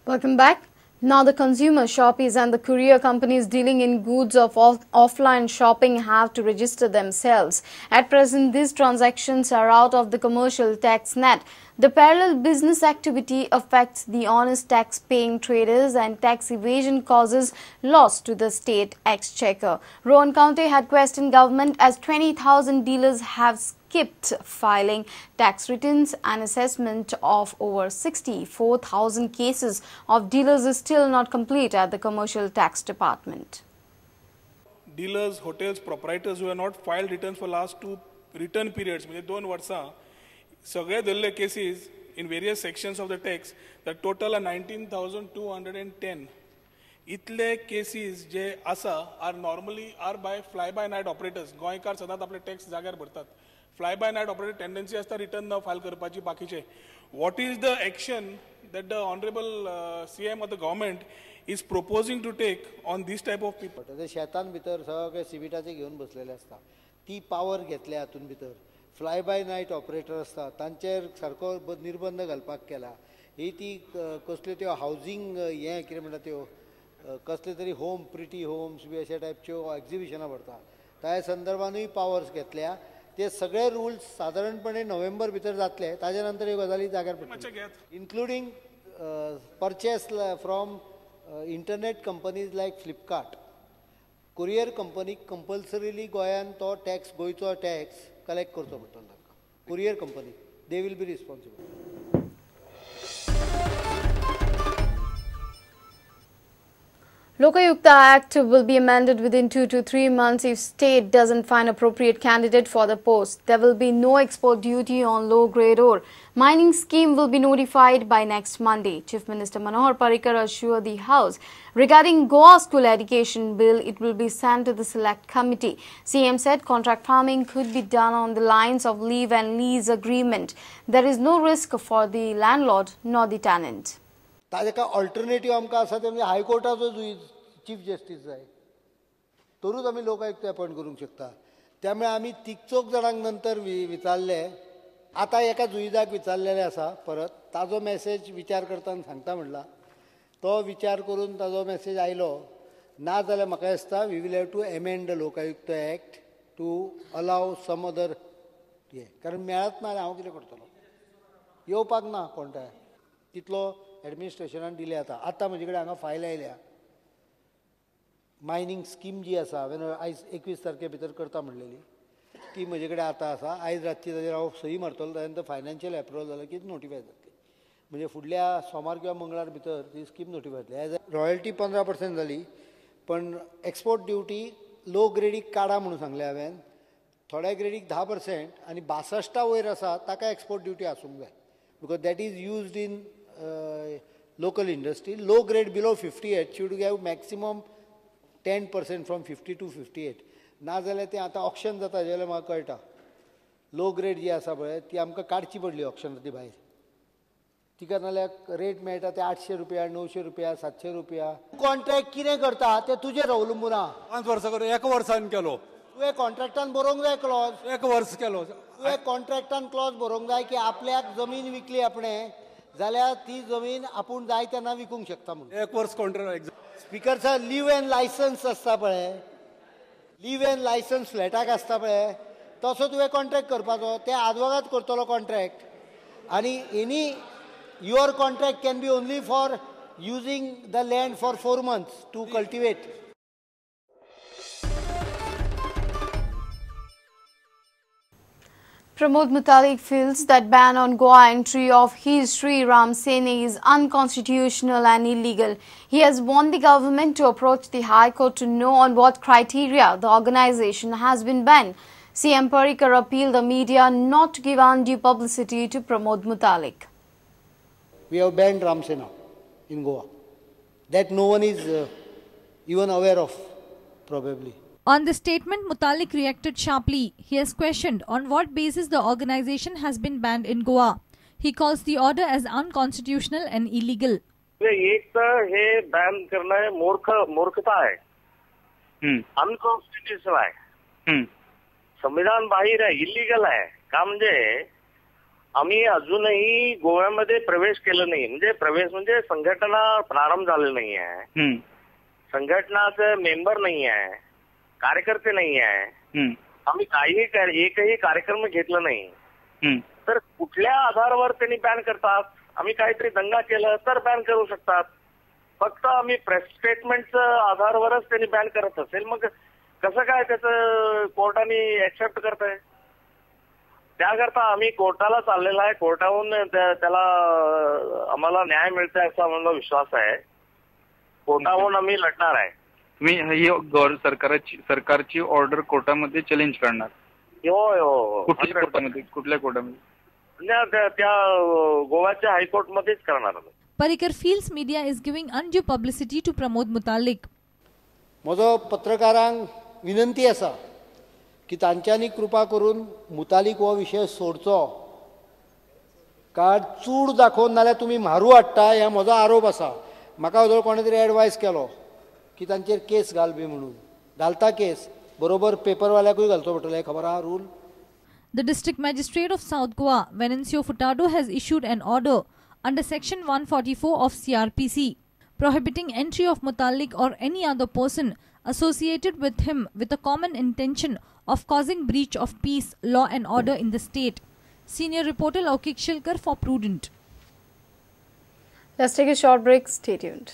Welcome back. Now the consumer shoppies and the courier companies dealing in goods of offline shopping have to register themselves. At present, these transactions are out of the commercial tax net. The parallel business activity affects the honest tax-paying traders and tax evasion causes loss to the state exchequer. Rowan County had questioned government as 20,000 dealers have skipped filing tax returns. An assessment of over 64,000 cases of dealers is still not complete at the Commercial Tax Department. Dealers, hotels, proprietors who have not filed returns for last two return periods, म्हणजे 2 वर्सां, सगळे धरले cases in various sections of the tax, the total are 19,210. इतले cases जे आसा are normally are by fly-by-night operators. गोंयकार सदांच आपले tax जाग्यार भरतात. Fly-by-night operator tendency असता return न file करपाची बाकीचे. What is the action that the honorable CM of the government is proposing to take on this type of people? ते शेतान भितर सगळे सिमिटाचे घेऊन बसलेले असता. ती पावर घेतल्या हातून भितर फ्लाय बाय नायट ऑपरेटर असता तांचेर सारको निर्बंध घालपाक केला. ही ती कसल्यो त्यो हावजिंग हे कितें म्हणटा त्यो कसले तरी होम प्रिटी होम्स बी अशा टायपच्यो एक्झिबिशनां भरता त्या संदर्भानूय पावर्स घेतल्या. ते सगळे रुल्स साधारणपणे नोव्हेंबर भितर जातले. ताज्या नंतर ह्यो गजाली जाग्यार पडटल्यो, including purchase from internet companies like Flipkart. Courier कंपनीक कंपल्सरिली गोंयान तो टॅक्स गोंयचो टॅक्स कलेक्ट करचो पडटलो तांकां. Courier company they will be responsible. Lokayukta Act will be amended within 2 to 3 months if state doesn't find appropriate candidate for the post. There will be no export duty on low-grade ore. Mining scheme will be notified by next Monday. Chief Minister Manohar Parrikar assured the House. Regarding Goa School Education Bill, it will be sent to the Select Committee. CM said contract farming could be done on the lines of leave and lease agreement. There is no risk for the landlord nor the tenant. ताका alternative आमकां आसा ते म्हणजे हायकोर्टाचो chief justice जाय तरूच आमी लोकायुक्त appoint करूंक शकता. त्यामुळे आमी तिगचोक जाणांक नंतर विचारले. आतां एका जुईजाक विचारलेले आसा परत. ताजो मॅसेज विचार करतना सांगता म्हणला. तो विचार करून ताजो मॅसेज आयलो. ना जाल्यार म्हाका दिसता we will have to amend the Lokayukta Act to allow some other हे. कारण मेळत ना हांव कितें करतलो. येवपाक ना कोणताय तितलो एडमिनिस्ट्रेशनान दिले. आतां म्हजे कडेन हांगा फायल आयल्या. मायनींग स्कीम जी आसा हांवें आयज 21 तारखे भितर करता म्हणलेली ती म्हजे कडेन आतां आसा. आयज रातची ताजेर हांव सही मारतलो. ताजे नंतर फायनान्शियल एप्रुवल जालें की नोटिफाय जातली. म्हणजे फुडल्या सोमार किंवा मंगळार भितर ती स्कीम नोटिफाय जातली. एज रॉयल्टी 15% जाली पण एक्सपोर्ट ड्युटी लो ग्रेडीक काडा म्हणून सांगलें हांवें. थोड्या ग्रेडीक 10% आनी 62 वयर आसा ताका एक्सपोर्ट ड्युटी आसूंक जाय. Because that is used in local industry. Low grade below 58 should have maximum 10% from 50 to 58. ना जाल्यार ते आतां ऑप्शन जाता जाल्यार म्हाका कळटा. लो ग्रेड जी आसा पळय ती आमकां काडची पडली ऑप्शनाची भायर. तिका नाल्यार रेट मेळटा ते 800 रुपया 900 रुपया 700 रुपया. कॉन्ट्रॅक्ट कितें करता ते तुजेर अवलंबून आहा. 5 वर्सां करून 1 वर्सान केलो. तुवें कॉन्ट्रॅक्टान बरोवंक जाय क्लॉज. 1 वर्स केलो. तुवें कॉन्ट्रॅक्टान क्लॉज बरोवंक जाय की आपल्याक जमीन विकली आपणें जाल्यार ती जमीन आपूण जाय तेन्ना विकूंक शकता म्हणून. 1 वर्स कॉन्ट्रॅक्ट. स्पिकरचा लिव्ह एंड लायसन्स आसता पळय. लिव्ह एंड लायसन्स फ्लॅटाक आसता पळय तसो तुवें कॉन्ट्रॅक्ट करपाचो. ते आदवोगाद करतलो कॉन्ट्रॅक्ट. आनी any your contract can be only for using the land for 4 months to cultivate. Pramod Mutalik feels that ban on Goa entry of his Sri Ram Sene is unconstitutional and illegal. He has warned the government to approach the High Court to know on what criteria the organization has been banned. CM Parrikar appealed the media not to give undue publicity to Pramod Mutalik. We have banned Ram Sena in Goa. That no one is even aware of, probably. On the statement, Mutalik reacted sharply. He has questioned on what basis the organization has been banned in Goa. He calls the order as unconstitutional and illegal. एक तर हे ban करणं मूर्खता आहे. Unconstitutional आहे. संविधान बाहेर आहे. इलिगल आहे. का म्हणजे आम्ही अजूनही गोव्यामध्ये प्रवेश केला नाही. म्हणजे प्रवेश म्हणजे संघटना प्रारंभ झालेला नाही आहे. संघटनाचे मेंबर नाही आहे, कार्यकर्ते नाही आहे. आम्ही एकही कार्यक्रम घेतला नाही. तर कुठल्या आधारावर त्यांनी बॅन करतात? आम्ही काहीतरी दंगा केला तर बॅन करू शकतात. फक्त आम्ही प्रेस स्टेटमेंटच्या आधारावरच त्यांनी बॅन करत असेल, मग कसं काय त्याचं कोर्टाने ऍक्सेप्ट करताय? त्याकरता आम्ही कोर्टाला चाललेला आहे. कोर्टाहून त्याला आम्हाला न्याय मिळतोय असा आम्हाला विश्वास आहे. कोर्टाहून आम्ही लढणार आहे. तुम्ही ही सरकारची ऑर्डर कोर्टामध्ये चॅलेंज करणार? हो. कुठल्या कोर्टामध्ये? त्या गोव्याच्या हायकोर्टमध्येच करणार आम्ही. Parrikar feels media is giving undue publicity to Pramod Mutalik. म्हजो पत्रकारांक विनंती आसा की तांच्यांनी कृपा करून मुतालिक हो विशय सोडचो. कारण चूड दाखोवन नाल्यार तुमी म्हारू हाडटा हे म्हजो आरोप आसा. म्हाका हाजो कोणे तरी एडवायस केलो की तांचेर केस घाल बी म्हणून. घालता केस बरोबर पेपरवाल्याकूय घालचो पडटलो. हे खबर आहा rule? The district magistrate of South Goa, Venancio Furtado, has issued an order under section 144 of CRPC prohibiting entry of Mutalik or any other person associated with him with a common intention of causing breach of peace, law and order in the state. Senior reporter Laukik Shilkar for Prudent. Let's take a short break. Stay tuned.